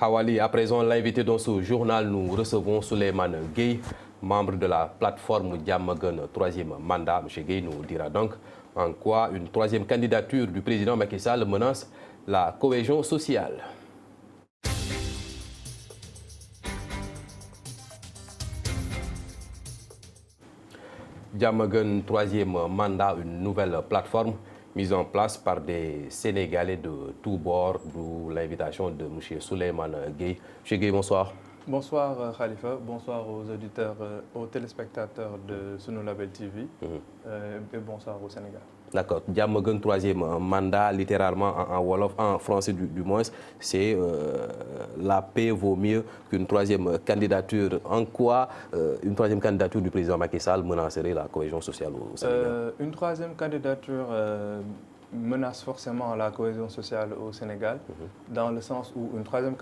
Hawali, à présent, l'invité dans ce journal, nous recevons Souleymane Gueye, membre de la plateforme Diamaguène, troisième mandat. M. Gueye nous dira donc en quoi une troisième candidature du président Macky Sall menace la cohésion sociale. Diamaguène, troisième mandat, une nouvelle plateforme mise en place par des Sénégalais de tous bords, d'où l'invitation de M. Souleymane Gueye. M. Gueye, bonsoir. Bonsoir Khalifa, bonsoir aux auditeurs, aux téléspectateurs de Sunu Label TV et bonsoir au Sénégal. D'accord. Diamaguène, troisième mandat, littéralement en Wolof, en français du moins, c'est la paix vaut mieux qu'une troisième candidature. En quoi une troisième candidature du président Macky Sall menacerait la cohésion sociale au Sénégal? Une troisième candidature menace forcément la cohésion sociale au Sénégal, dans le sens où une troisième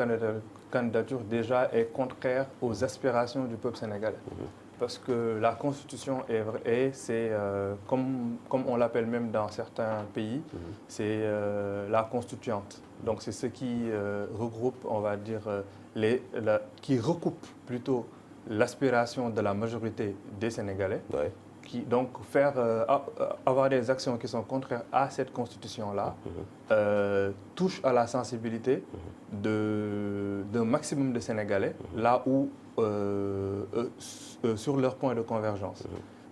candidature déjà est contraire aux aspirations du peuple sénégalais. Parce que la Constitution c'est comme on l'appelle même dans certains pays, c'est la constituante. Donc c'est ce qui regroupe, on va dire, qui recoupe plutôt l'aspiration de la majorité des Sénégalais. Ouais. Donc avoir des actions qui sont contraires à cette constitution-là touche à la sensibilité d'un maximum de Sénégalais, là où sur leur point de convergence.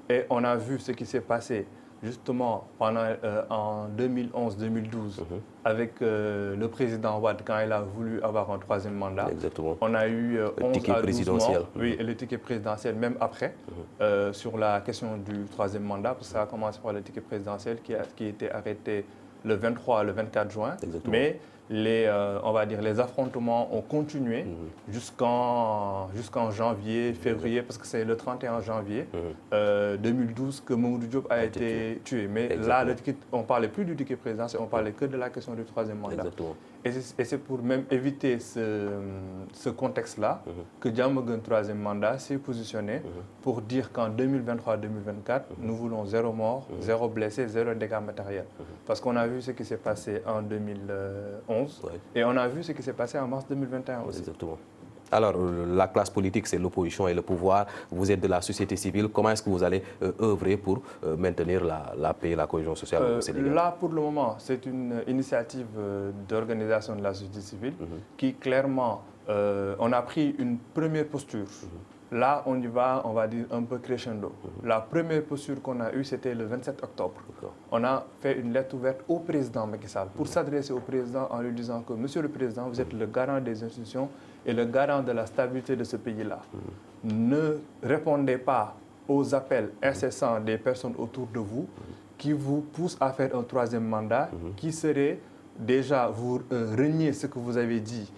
Et on a vu ce qui s'est passé justement en 2011-2012 avec le président Wade quand il a voulu avoir un troisième mandat. Exactement. On a eu 11 ticket à 12 présidentiel. morts, oui, et le ticket présidentiel même après sur la question du troisième mandat, parce que ça a commencé par le ticket présidentiel qui a été arrêté le 23 et le 24 juin. Exactement. Mais on va dire, les affrontements ont continué jusqu'en janvier, février, parce que c'est le 31 janvier 2012 que Mamadou Diop a été tué. Mais là, on ne parlait plus du ticket présidentiel, on parlait que de la question du troisième mandat. Exactement. Et c'est pour même éviter ce contexte-là que Diamaguène troisième mandat s'est positionné pour dire qu'en 2023-2024, nous voulons zéro mort, zéro blessé, zéro dégâts matériels. Parce qu'on a vu ce qui s'est passé en 2011 et on a vu ce qui s'est passé en mars 2021 aussi. Exactement. Alors, la classe politique, c'est l'opposition et le pouvoir. Vous êtes de la société civile. Comment est-ce que vous allez œuvrer pour maintenir la paix et la cohésion sociale au Sénégal? Là, pour le moment, c'est une initiative d'organisation de la société civile qui, clairement, on a pris une première posture. Là, on y va, on va dire, un peu crescendo. La première posture qu'on a eue, c'était le 27 octobre. On a fait une lettre ouverte au président Macky Sall pour s'adresser au président en lui disant que, Monsieur le Président, vous êtes le garant des institutions et le garant de la stabilité de ce pays-là. Ne répondez pas aux appels incessants des personnes autour de vous qui vous poussent à faire un troisième mandat qui serait déjà vous renier ce que vous avez dit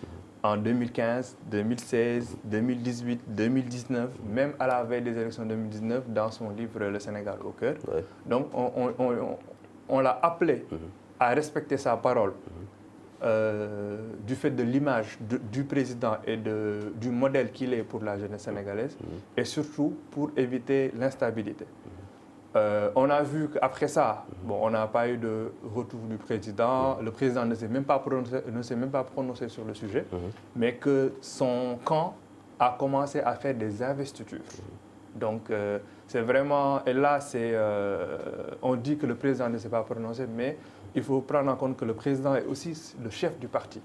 en 2015, 2016, 2018, 2019, même à la veille des élections 2019, dans son livre Le Sénégal au cœur. Donc, on l'a appelé à respecter sa parole du fait de l'image du président et du modèle qu'il est pour la jeunesse sénégalaise, et surtout pour éviter l'instabilité. On a vu qu'après ça, on n'a pas eu de retour du président. Le président ne s'est même pas prononcé sur le sujet, mais que son camp a commencé à faire des investitures. Donc, c'est vraiment... Et là, on dit que le président ne s'est pas prononcé, mais il faut prendre en compte que le président est aussi le chef du parti.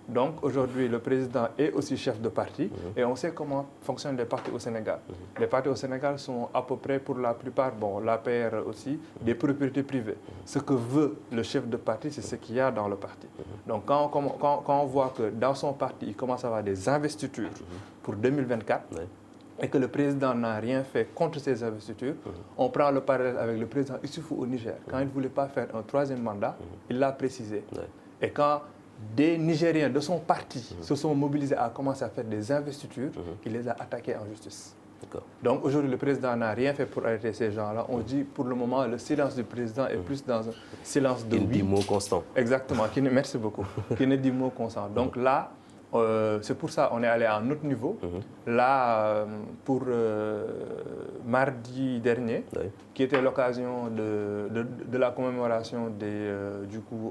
Donc, aujourd'hui, le président est aussi chef de parti et on sait comment fonctionnent les partis au Sénégal. Les partis au Sénégal sont à peu près, pour la plupart, l'APR aussi, des propriétés privées. Ce que veut le chef de parti, c'est ce qu'il y a dans le parti. Donc, quand on voit que dans son parti, il commence à avoir des investitures pour 2024, et que le président n'a rien fait contre ces investitures, on prend le parallèle avec le président Issoufou au Niger. Quand il ne voulait pas faire un troisième mandat, il l'a précisé. Et quand des Nigériens de son parti se sont mobilisés à commencer à faire des investitures, il les a attaqués en justice. Donc aujourd'hui, le président n'a rien fait pour arrêter ces gens-là. On dit pour le moment, le silence du président est plus dans un silence de oui. Il dit mot constant. Exactement, merci beaucoup. Qui ne dit mot constant. Donc là, c'est pour ça qu'on est allé à un autre niveau. Là, pour mardi dernier, qui était l'occasion de la commémoration des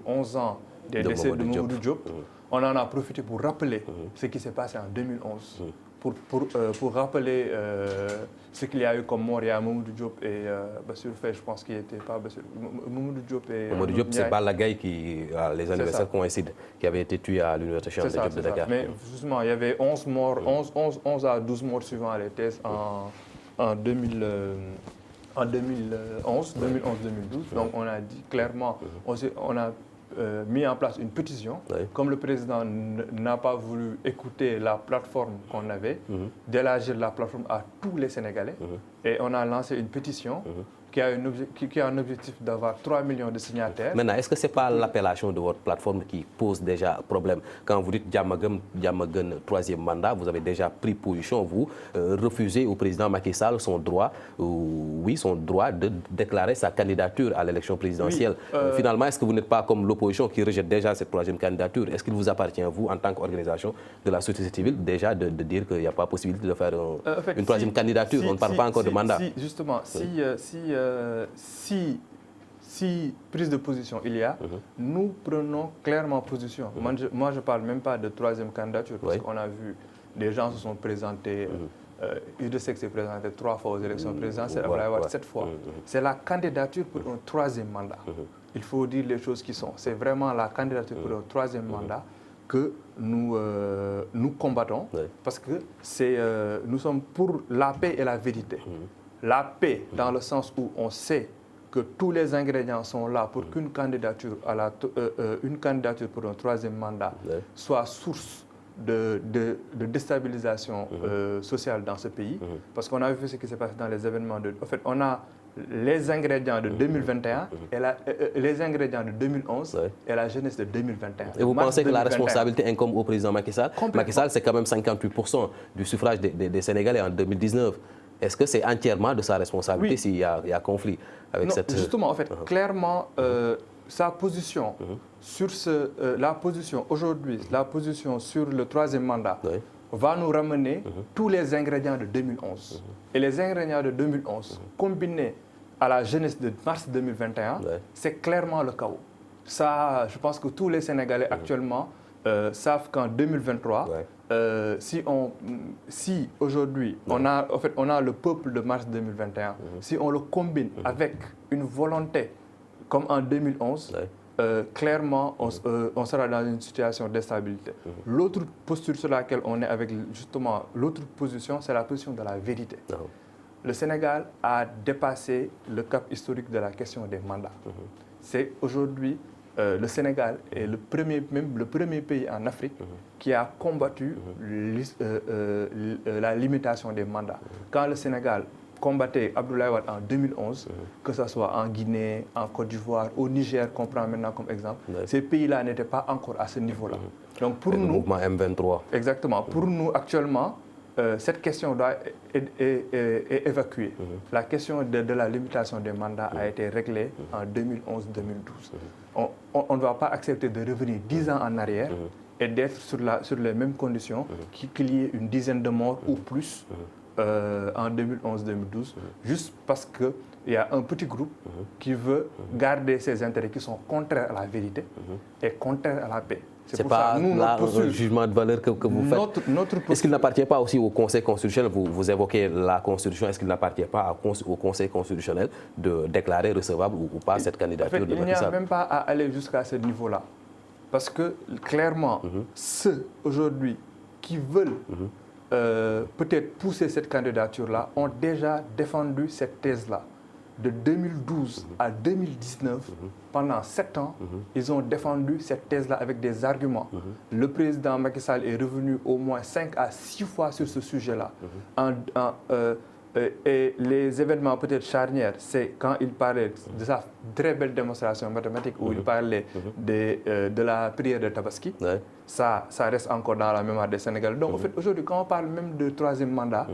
11 ans des décès de Mamadou Diop, on en a profité pour rappeler ce qui s'est passé en 2011, pour rappeler ce qu'il y a eu comme mort. Il y a Mamadou Diop et Bassirou Faye, je pense qu'il n'était pas Bassirou. Mamadou Diop et... Mamadou Diop, c'est Balla Gaye qui, les anniversaires coïncident, qui avait été tué à l'université Cheikh Anta Diop de Dakar. Mais justement, il y avait 11 morts, 11 à 12 morts suivant les thèses en 2011, 2012. Donc on a dit clairement, on a mis en place une pétition. Comme le président n'a pas voulu écouter la plateforme qu'on avait, d'élargir la plateforme à tous les Sénégalais. Et on a lancé une pétition qui a un objectif d'avoir 3 millions de signataires. Maintenant, est-ce que ce n'est pas l'appellation de votre plateforme qui pose déjà problème? Quand vous dites Diamaguène, troisième mandat, vous avez déjà pris position, vous refusez au président Macky Sall son droit, son droit de déclarer sa candidature à l'élection présidentielle. Finalement, est-ce que vous n'êtes pas comme l'opposition qui rejette déjà cette troisième candidature? Est-ce qu'il vous appartient, vous, en tant qu'organisation de la société civile, déjà de dire qu'il n'y a pas possibilité de faire une troisième candidature? On ne parle pas encore de mandat. Justement, si prise de position il y a, nous prenons clairement position. Moi, je ne parle même pas de troisième candidature, parce qu'on a vu des gens se sont présentés, Idrissa s'est présenté 3 fois aux élections présidentielles, après avoir 7 fois. C'est la candidature pour un troisième mandat. Il faut dire les choses qui sont. C'est vraiment la candidature pour un troisième mandat que nous combattons, parce que nous sommes pour la paix et la vérité. La paix, dans le sens où on sait que tous les ingrédients sont là pour qu'une candidature, pour un troisième mandat soit source de déstabilisation sociale dans ce pays. Parce qu'on a vu ce qui s'est passé dans les événements de... En fait, on a les ingrédients de 2021 et les ingrédients de 2011 et la jeunesse de 2021. Et vous pensez que la responsabilité incombe au président Macky Sall? Macky Sall, c'est quand même 58% du suffrage des Sénégalais en 2019. Est-ce que c'est entièrement de sa responsabilité s'il y a conflit avec cette... Justement, en fait, clairement, sa position sur la position aujourd'hui, la position sur le troisième mandat va nous ramener tous les ingrédients de 2011. Et les ingrédients de 2011, combinés à la jeunesse de mars 2021, c'est clairement le chaos. Ça, je pense que tous les Sénégalais actuellement savent qu'en 2023, si aujourd'hui on a le peuple de mars 2021, si on le combine avec une volonté comme en 2011, clairement on sera dans une situation d'instabilité. L'autre posture sur laquelle on est avec justement l'autre position, c'est la position de la vérité. Le Sénégal a dépassé le cap historique de la question des mandats. C'est aujourd'hui le Sénégal est le premier pays en Afrique qui a combattu la limitation des mandats. Quand le Sénégal combattait Abdoulaye Wade en 2011, que ce soit en Guinée, en Côte d'Ivoire, au Niger, qu'on prend maintenant comme exemple, ces pays-là n'étaient pas encore à ce niveau-là. Donc pour nous, le mouvement M23. Exactement. Pour nous, actuellement, cette question doit être évacuée. La question de la limitation des mandats a été réglée en 2011-2012. On ne va pas accepter de revenir 10 ans en arrière et d'être sur les mêmes conditions, qu'il y ait une dizaine de morts ou plus en 2011-2012, juste parce qu'il y a un petit groupe qui veut garder ses intérêts qui sont contraires à la vérité et contraires à la paix. C'est pas un jugement de valeur que vous faites. Est-ce qu'il n'appartient pas aussi au Conseil constitutionnel, vous évoquez la Constitution, est-ce qu'il n'appartient pas au Conseil constitutionnel de déclarer recevable ou pas cette candidature de Macky Sall? Il n'y a même pas à aller jusqu'à ce niveau-là. Parce que clairement, ceux aujourd'hui qui veulent peut-être pousser cette candidature-là ont déjà défendu cette thèse-là. De 2012 à 2019, pendant 7 ans, ils ont défendu cette thèse-là avec des arguments. Le président Macky Sall est revenu au moins 5 à 6 fois sur ce sujet-là. Et les événements peut-être charnières, c'est quand il parlait de sa très belle démonstration mathématique où il parlait de la prière de Tabaski. Ça reste encore dans la mémoire des Sénégalais. Donc en fait, aujourd'hui, quand on parle même de troisième mandat,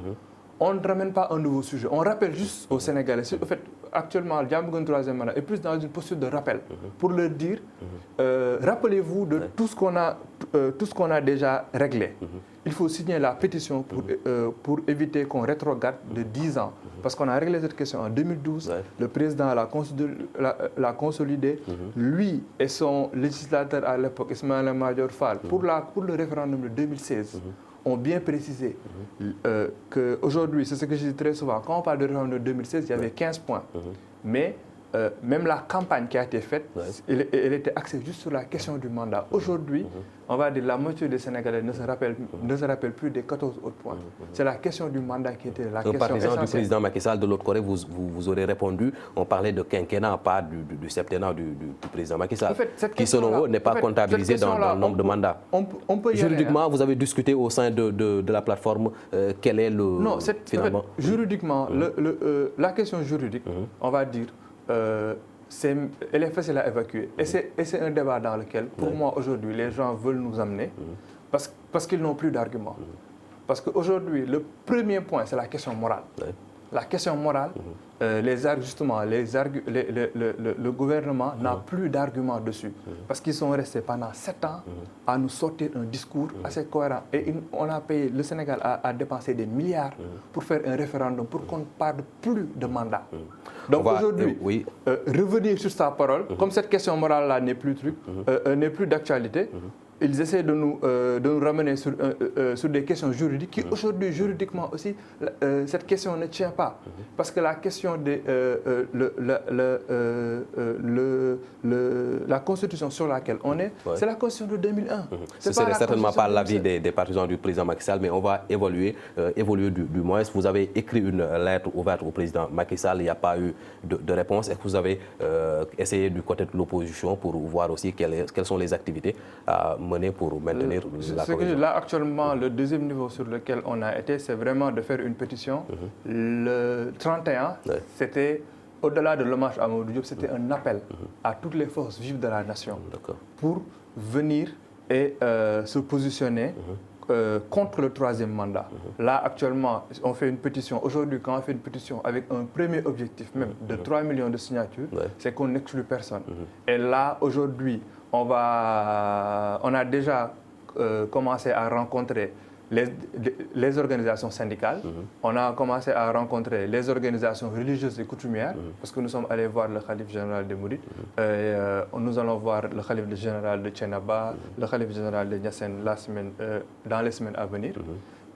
on ne ramène pas un nouveau sujet. On rappelle juste aux Sénégalais. En fait, actuellement, le Diamaguène troisième mandat est plus dans une posture de rappel pour leur dire, rappelez-vous de tout ce qu'on a déjà réglé. Il faut signer la pétition pour éviter qu'on rétrograde de 10 ans Parce qu'on a réglé cette question en 2012, le président l'a consolidé, lui et son législateur à l'époque, Ismaïla Madior Fall, pour le référendum de 2016, ont bien précisé qu'aujourd'hui, c'est ce que je dis très souvent, quand on parle de référendum de 2016, il y avait 15 points. Mais même la campagne qui a été faite, elle était axée juste sur la question du mandat. Aujourd'hui, on va dire la moitié des Sénégalais ne se rappellent plus des 14 autres points. C'est la question du mandat qui était la question essentielle. Un partisan du président Macky Sall, de l'autre côté, vous aurez répondu, on parlait de quinquennat, pas du septennat du président Macky Sall, en fait, qui selon eux n'est pas comptabilisé dans le nombre de mandats. On peut juridiquement, vous avez discuté au sein de la plateforme, quel est le... Non, finalement... En fait, juridiquement, la question juridique, on va dire, elle est facile à évacuer. Et c'est un débat dans lequel, pour moi, aujourd'hui, les gens veulent nous amener parce qu'ils n'ont plus d'arguments. Parce qu'aujourd'hui, le premier point, c'est la question morale. La question morale, le gouvernement n'a plus d'arguments dessus. Parce qu'ils sont restés pendant 7 ans à nous sortir un discours assez cohérent. Et on a payé, le Sénégal a dépensé des milliards pour faire un référendum, pour qu'on ne parle plus de mandat. Donc aujourd'hui, revenir sur sa parole, comme cette question morale-là n'est plus d'actualité, ils essaient de nous ramener sur des questions juridiques qui aujourd'hui, juridiquement aussi, cette question ne tient pas. Parce que la question de la constitution sur laquelle on est, c'est la constitution de 2001. Ce ne serait certainement pas l'avis des partisans du président Macky Sall, mais on va évoluer du moins. Vous avez écrit une lettre ouverte au président Macky Sall, il n'y a pas eu de réponse. Est-ce que vous avez essayé du côté de l'opposition pour voir aussi quelles sont les activités à mener pour maintenir la cohésion? Là, actuellement, le deuxième niveau sur lequel on a été, c'est vraiment de faire une pétition. Le 31, c'était, au-delà de l'hommage à Mamadou Diop, c'était un appel à toutes les forces vives de la nation pour venir et se positionner contre le troisième mandat. Là, actuellement, on fait une pétition. Aujourd'hui, quand on fait une pétition avec un premier objectif même de 3 millions de signatures, c'est qu'on n'exclut personne. Et là, aujourd'hui, on a déjà commencé à rencontrer les organisations syndicales, on a commencé à rencontrer les organisations religieuses et coutumières, parce que nous sommes allés voir le Khalife général de Mourides, nous allons voir le Khalife général de Thiénaba, le Khalife général de Niassène dans les semaines à venir.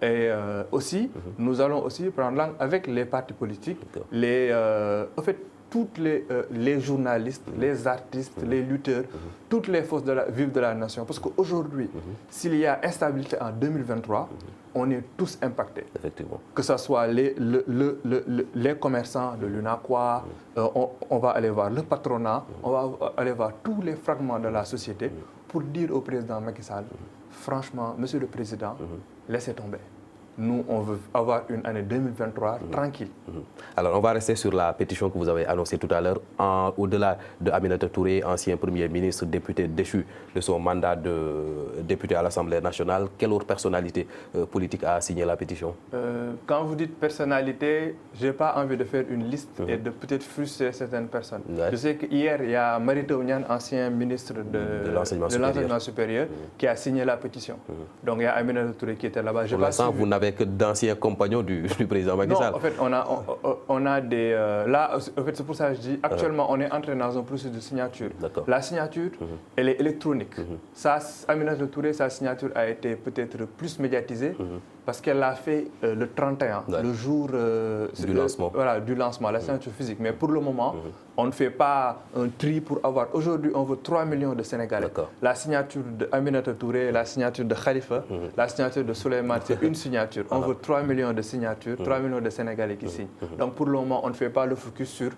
Et aussi, nous allons aussi prendre langue avec les partis politiques, en fait, toutes les journalistes, les artistes, les lutteurs, toutes les forces vives de la nation. Parce qu'aujourd'hui, s'il y a instabilité en 2023, on est tous impactés. Effectivement. Que ce soit les commerçants de l'UNACOA, on va aller voir le patronat, on va aller voir tous les fragments de la société pour dire au président Macky Sall, franchement, monsieur le président, laissez tomber. Nous, on veut avoir une année 2023 tranquille. Alors, on va rester sur la pétition que vous avez annoncée tout à l'heure. Au-delà de Aminata Touré, ancien Premier ministre, député déchu de son mandat de député à l'Assemblée nationale, quelle autre personnalité politique a signé la pétition? Quand vous dites personnalité, je n'ai pas envie de faire une liste et de peut-être frustrer certaines personnes. Je sais qu'hier, il y a Mary Teuw Niane, ancien ministre de l'Enseignement supérieur, qui a signé la pétition. Donc, il y a Aminata Touré qui était là-bas. Pour l'instant, vous n'avez que d'anciens compagnons du président Macky Sall. Non, en fait, on a des... là, en fait, c'est pour ça que je dis, actuellement, on est entré dans un processus de signature. La signature, elle est électronique. Aminata Touré, sa signature a été peut-être plus médiatisée parce qu'elle l'a fait le 31, le jour du lancement. Voilà, du lancement, la signature physique. Mais pour le moment, on ne fait pas un tri pour avoir... Aujourd'hui, on veut 3 millions de Sénégalais. La signature d'Aminata Touré, la signature de Khalifa, la signature de Souleymane, c'est une signature. On veut 3 millions de signatures, 3 millions de Sénégalais qui signent. Donc pour le moment, on ne fait pas le focus sur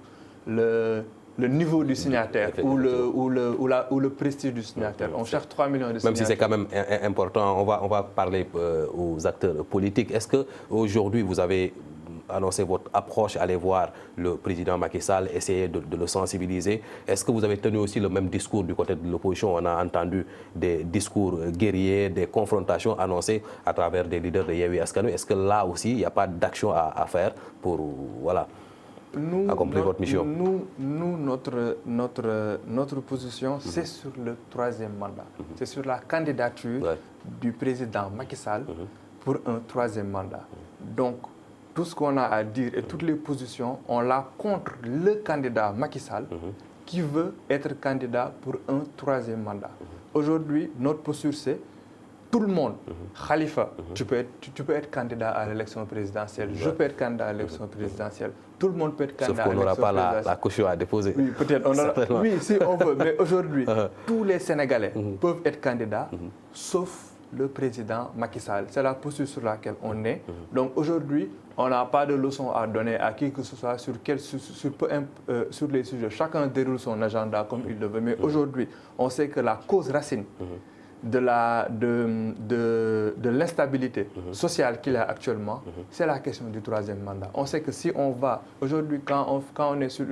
le niveau du signataire ou le prestige du signataire. On cherche 3 millions de signatures. Même si c'est quand même important, on va parler aux acteurs politiques. Est-ce qu'aujourd'hui, vous avez annoncé votre approche, aller voir le président Macky Sall, essayer de le sensibiliser? Est-ce que vous avez tenu aussi le même discours du côté de l'opposition? On a entendu des discours guerriers, des confrontations annoncées à travers des leaders de Yewwi Askan Wi. Est-ce que là aussi, il n'y a pas d'action à faire pour accomplir votre mission? Notre position, c'est sur le troisième mandat. C'est sur la candidature du président Macky Sall pour un troisième mandat. Donc, tout ce qu'on a à dire et toutes les positions, on l'a contre le candidat Macky Sall qui veut être candidat pour un troisième mandat. Aujourd'hui, notre posture, c'est tout le monde. Khalifa, tu peux être candidat à l'élection présidentielle. Je peux être candidat à l'élection présidentielle. Tout le monde peut être candidat à l'élection présidentielle. Sauf qu'on n'aura pas la caution à déposer. Oui, peut-être. Oui, si on veut. Mais aujourd'hui, tous les Sénégalais peuvent être candidats, sauf le président Macky Sall. C'est la posture sur laquelle on est. Donc aujourd'hui, on n'a pas de leçon à donner à qui que ce soit sur les sujets. Chacun déroule son agenda comme il le veut. Mais aujourd'hui, on sait que la cause racine de l'instabilité sociale qu'il y a actuellement, c'est la question du troisième mandat. On sait que si on va, aujourd'hui, quand on est sur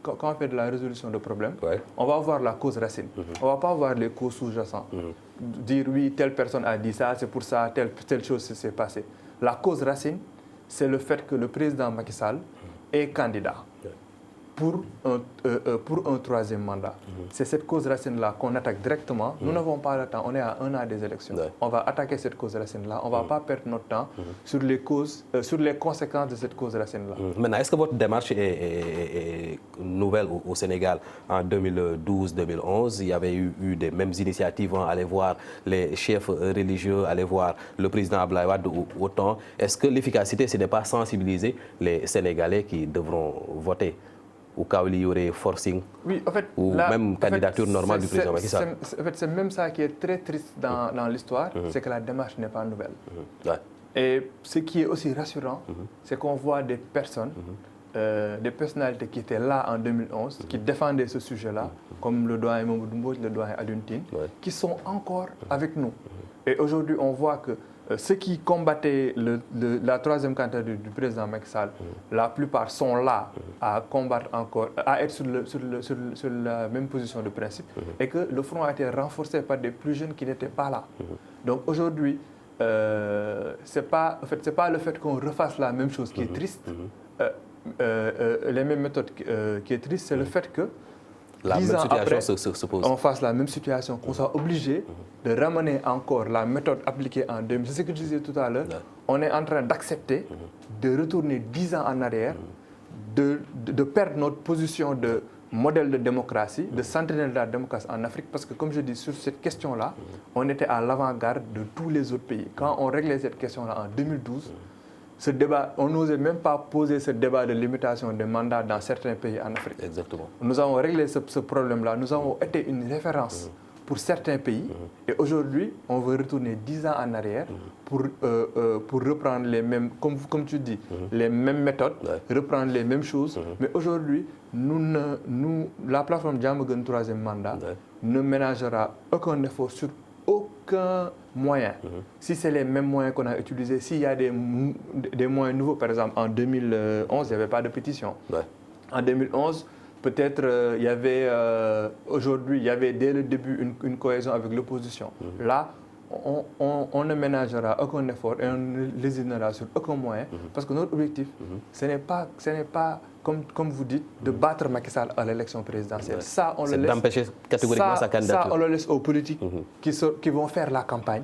quand on fait de la résolution de problèmes, on va voir la cause racine. On ne va pas voir les causes sous-jacentes. Dire oui, telle personne a dit ça, c'est pour ça, telle chose s'est passée. La cause racine, c'est le fait que le président Macky Sall est candidat pour un troisième mandat. C'est cette cause racine-là qu'on attaque directement. Nous n'avons pas le temps, on est à 1 an des élections. On va attaquer cette cause racine-là. On ne va pas perdre notre temps sur les conséquences de cette cause racine-là. Maintenant, est-ce que votre démarche est nouvelle au Sénégal? En 2012-2011, il y avait eu des mêmes initiatives, aller voir les chefs religieux, aller voir le président Abdoulaye Wade autant. Est-ce que l'efficacité, ce n'est pas sensibiliser les Sénégalais qui devront voter au cas où il y aurait forcing, oui, en fait, ou même candidature normale du président Macky Sall? En fait, c'est même ça qui est très triste dans l'histoire, c'est que la démarche n'est pas nouvelle. Et ce qui est aussi rassurant, c'est qu'on voit des personnes, des personnalités qui étaient là en 2011, qui défendaient ce sujet-là, comme le doyen Mamadou Mbodj, le doyen Alioune Tine, qui sont encore avec nous. Et aujourd'hui, on voit que ceux qui combattaient la troisième candidature du président Macky Sall, la plupart sont là à combattre encore, à être sur la même position de principe, et que le front a été renforcé par des plus jeunes qui n'étaient pas là. Donc aujourd'hui, c'est pas le fait qu'on refasse la même chose qui est triste, les mêmes méthodes qui est triste, c'est le fait que la même situation se pose. On fasse la même situation, qu'on soit obligé de ramener encore la méthode appliquée en 2000. C'est ce que je disais tout à l'heure. On est en train d'accepter de retourner 10 ans en arrière, de perdre notre position de modèle de démocratie, de sentinelle de la démocratie en Afrique, parce que comme je dis, sur cette question-là, on était à l'avant-garde de tous les autres pays. Quand on réglait cette question-là en 2012, ce débat, on n'osait même pas poser ce débat de limitation des mandats dans certains pays en Afrique. Exactement. Nous avons réglé ce problème-là. Nous avons été une référence pour certains pays. Et aujourd'hui, on veut retourner 10 ans en arrière pour reprendre les mêmes, comme tu dis, les mêmes méthodes, reprendre les mêmes choses. Mais aujourd'hui, la plateforme Diamaguène troisième mandat ne ménagera aucun effort sur aucun moyen. Si c'est les mêmes moyens qu'on a utilisés, s'il y a des moyens nouveaux, par exemple en 2011, il n'y avait pas de pétition. En 2011, peut-être il y avait, aujourd'hui, il y avait dès le début une cohésion avec l'opposition. Là, on ne ménagera aucun effort et on ne lésinera sur aucun moyen, parce que notre objectif, ce n'est pas comme vous dites, de battre Macky Sall à l'élection présidentielle. Ça, on le laisse, d'empêcher catégoriquement sa candidature. Ça, on le laisse aux politiques qui vont faire la campagne.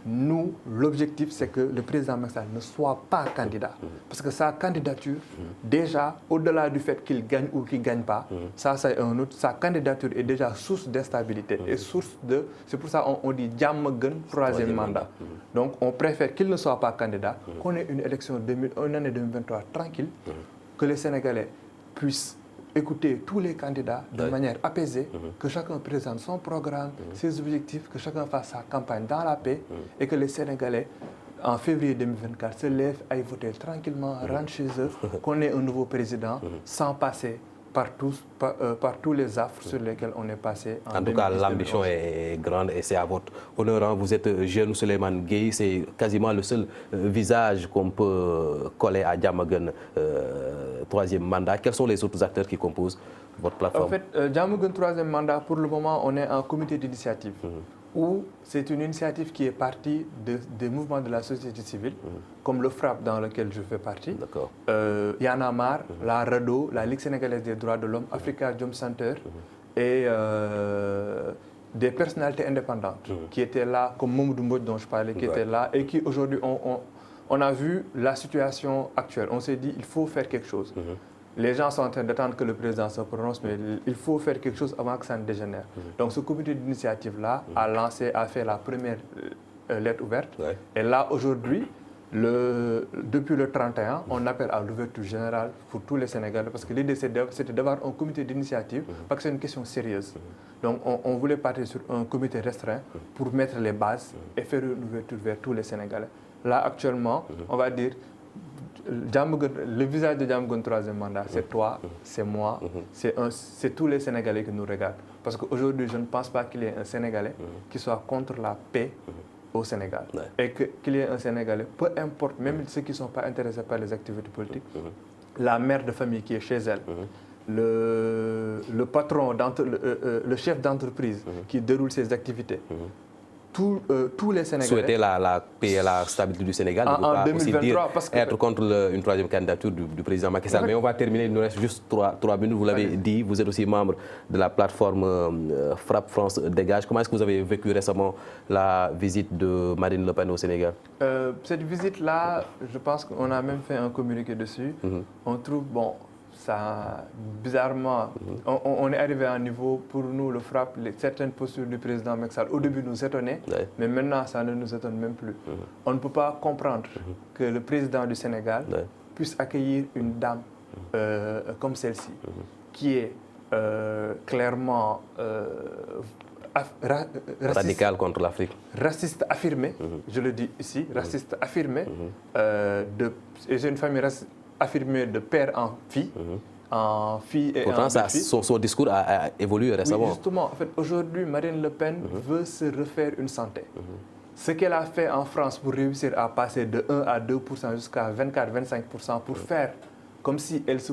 Nous, l'objectif, c'est que le président Macky Sall ne soit pas candidat. Parce que sa candidature, déjà, au-delà du fait qu'il gagne ou qu'il ne gagne pas, ça, c'est un autre. Sa candidature est déjà source d'instabilité et source de... C'est pour ça qu'on dit Diamaguène troisième mandat. Donc, on préfère qu'il ne soit pas candidat, qu'on ait une élection une année 2023 tranquille, que les Sénégalais puissent écouter tous les candidats de manière apaisée, que chacun présente son programme, ses objectifs, que chacun fasse sa campagne dans la paix et que les Sénégalais, en février 2024, se lèvent, aillent voter tranquillement, rentrent chez eux, qu'on ait un nouveau président sans passer par tous les affres sur lesquels on est passé. En tout cas, l'ambition est grande et c'est à votre honneur. Vous êtes jeune, Souleymane Gueye, c'est quasiment le seul visage qu'on peut coller à Diamaguène troisième mandat. Quels sont les autres acteurs qui composent votre plateforme? En fait, Diamaguène troisième mandat, pour le moment, on est en comité d'initiative. Où c'est une initiative qui est partie des mouvements de la société civile, comme le FRAPP dans lequel je fais partie, Y'en a marre, la RADDHO, la Ligue sénégalaise des droits de l'homme, Africa Jom Center et des personnalités indépendantes qui étaient là, comme Mamadou Mbodj dont je parlais, qui étaient là et qui aujourd'hui on a vu la situation actuelle. On s'est dit il faut faire quelque chose. Les gens sont en train d'attendre que le président se prononce, mais il faut faire quelque chose avant que ça ne dégénère. Donc ce comité d'initiative-là a fait la première lettre ouverte. Et là, aujourd'hui, depuis le 31, on appelle à l'ouverture générale pour tous les Sénégalais, parce que l'idée c'était d'avoir un comité d'initiative, parce que c'est une question sérieuse. Donc on voulait partir sur un comité restreint pour mettre les bases et faire une ouverture vers tous les Sénégalais. Là, actuellement, on va dire, le visage de Diamaguène troisième mandat, c'est toi, c'est moi, c'est tous les Sénégalais qui nous regardent. Parce qu'aujourd'hui, je ne pense pas qu'il y ait un Sénégalais qui soit contre la paix au Sénégal. Et qu'il y ait un Sénégalais, peu importe, même ceux qui ne sont pas intéressés par les activités politiques, la mère de famille qui est chez elle, le patron, le chef d'entreprise qui déroule ses activités, tous les Sénégalais... Souhaiter la paix et la stabilité du Sénégal, en 2023, aussi dire parce que... être contre une troisième candidature du président Macky Sall. Mais on va terminer, il nous reste juste 3 minutes. Vous l'avez dit, vous êtes aussi membre de la plateforme Frappe France Dégage. Comment est-ce que vous avez vécu récemment la visite de Marine Le Pen au Sénégal? Cette visite-là, je pense qu'on a même fait un communiqué dessus. On trouve, bon... Ça, bizarrement, on est arrivé à un niveau, pour nous, le Frappe, certaines postures du président Macky Sall, au début nous étonnaient, mais maintenant ça ne nous étonne même plus. On ne peut pas comprendre que le président du Sénégal puisse accueillir une dame comme celle-ci, qui est clairement radical contre l'Afrique. Raciste affirmé, je le dis ici, raciste affirmé, et c'est une famille raciste affirmé de père en fille et pourtant, en fille. Son discours a évolué récemment. Oui, justement, en fait, aujourd'hui, Marine Le Pen veut se refaire une santé. Ce qu'elle a fait en France pour réussir à passer de 1 à 2% jusqu'à 24-25% pour faire comme si elle se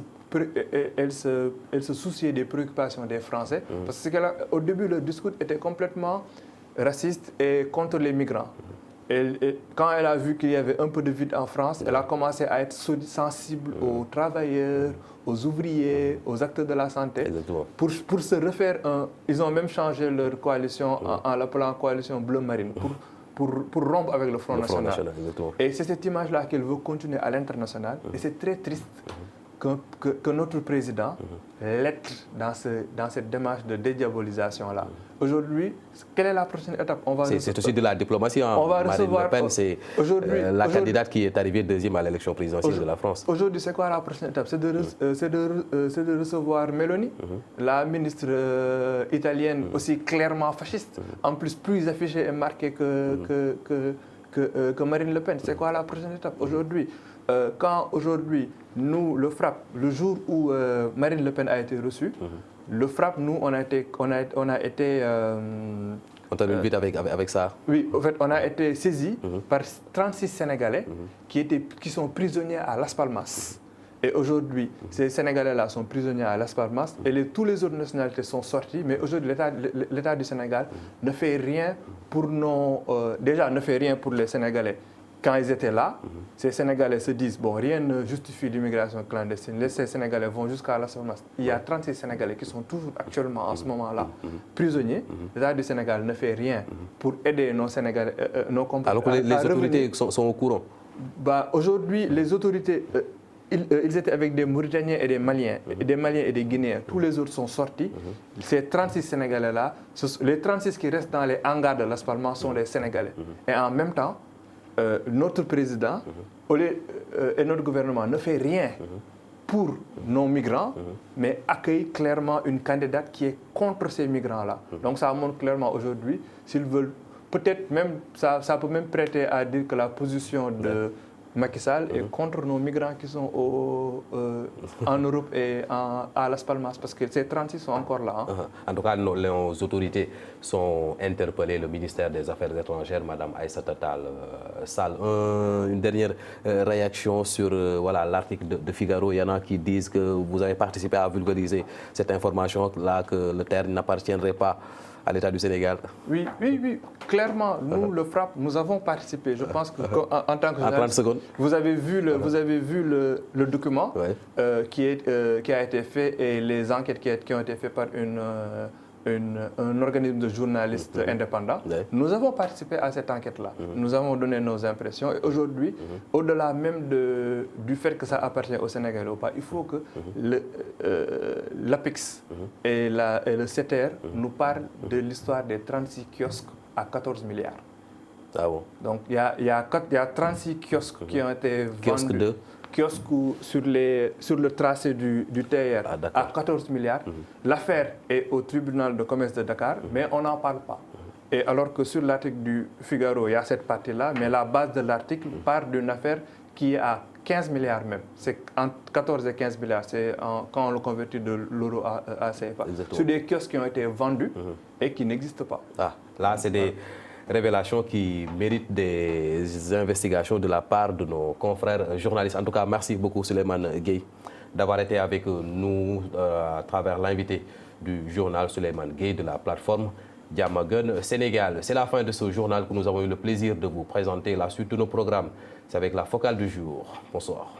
souciait des préoccupations des Français. Parce qu'au début, le discours était complètement raciste et contre les migrants. Quand elle a vu qu'il y avait un peu de vide en France, elle a commencé à être sensible aux travailleurs, aux ouvriers, aux acteurs de la santé. Pour se refaire ils ont même changé leur coalition en l'appelant coalition bleu marine pour rompre avec le Front National. Et c'est cette image-là qu'elle veut continuer à l'international. Et c'est très triste que notre président l'être dans cette démarche de dédiabolisation-là. Aujourd'hui, quelle est la prochaine étape? C'est aussi de la diplomatie. On va Marine Le Pen, c'est la candidate qui est arrivée deuxième à l'élection présidentielle de la France. Aujourd'hui, c'est quoi la prochaine étape? C'est de recevoir Meloni, la ministre italienne, aussi clairement fasciste, en plus affichée et marquée que Marine Le Pen. C'est quoi la prochaine étape? Aujourd'hui, quand aujourd'hui, nous, le Frappe, le jour où Marine Le Pen a été reçue, le Frappe, nous, on a été... On termine vite avec ça. Oui, en fait, on a été saisis par 36 Sénégalais qui sont prisonniers à Las Palmas. Et aujourd'hui, ces Sénégalais-là sont prisonniers à Las Palmas et tous les autres nationalités sont sorties. Mais aujourd'hui, l'État du Sénégal ne fait rien pour déjà, ne fait rien pour les Sénégalais. Quand ils étaient là, ces Sénégalais se disent, bon, rien ne justifie l'immigration clandestine. Ces Sénégalais vont jusqu'à Las Palmas. Il y a 36 Sénégalais qui sont toujours actuellement en ce moment-là prisonniers. L'État du Sénégal ne fait rien pour aider nos Sénégalais, nos compatriotes. Alors que les autorités sont au courant. Aujourd'hui, les autorités, ils étaient avec des Mauritaniens et des Maliens, et des Guinéens. Tous les autres sont sortis. Ces 36 Sénégalais-là, les 36 qui restent dans les hangars de Las Palmas sont des Sénégalais. Et en même temps, notre président et notre gouvernement ne fait rien pour nos migrants, mais accueille clairement une candidate qui est contre ces migrants-là. Donc ça montre clairement aujourd'hui, s'ils veulent, peut-être même, ça peut même prêter à dire que la position de Macky Sall est contre nos migrants qui sont en Europe et à Las Palmas, parce que ces 36 sont encore là. En tout cas, les autorités sont interpellées, le ministère des Affaires étrangères, Mme Aïssata Tall Sall. Une dernière réaction sur l'article de Figaro. Il y en a qui disent que vous avez participé à vulgariser cette information-là, que le terre n'appartiendrait pas à l'État du Sénégal. Oui, clairement, nous, le Frappe, nous avons participé. Je pense qu'en tant que journaliste, vous avez vu le document qui a été fait et les enquêtes qui ont été faites par un organisme de journalistes indépendants. Ouais. Nous avons participé à cette enquête-là. Nous avons donné nos impressions. Et aujourd'hui, au-delà même du fait que ça appartient au Sénégal ou pas, il faut que l'APEX et le CTR nous parlent de l'histoire des 36 kiosques à 14 milliards. Ah bon. Donc, il y a 36 kiosques qui ont été Kiosque vendus. de Kiosques sur le tracé du TER à 14 milliards. L'affaire est au tribunal de commerce de Dakar, mais on n'en parle pas. Et alors que sur l'article du Figaro, il y a cette partie-là, mais la base de l'article part d'une affaire qui est à 15 milliards même. C'est entre 14 et 15 milliards, c'est quand on le convertit de l'euro à CFA. Exactement. Sur des kiosques qui ont été vendus et qui n'existent pas. Ah, là, c'est des révélations qui méritent des investigations de la part de nos confrères journalistes. En tout cas, merci beaucoup Souleymane Gueye d'avoir été avec nous à travers l'invité du journal Souleymane Gueye de la plateforme Diamaguène Sénégal. C'est la fin de ce journal que nous avons eu le plaisir de vous présenter. La suite de nos programmes, c'est avec la focale du jour. Bonsoir.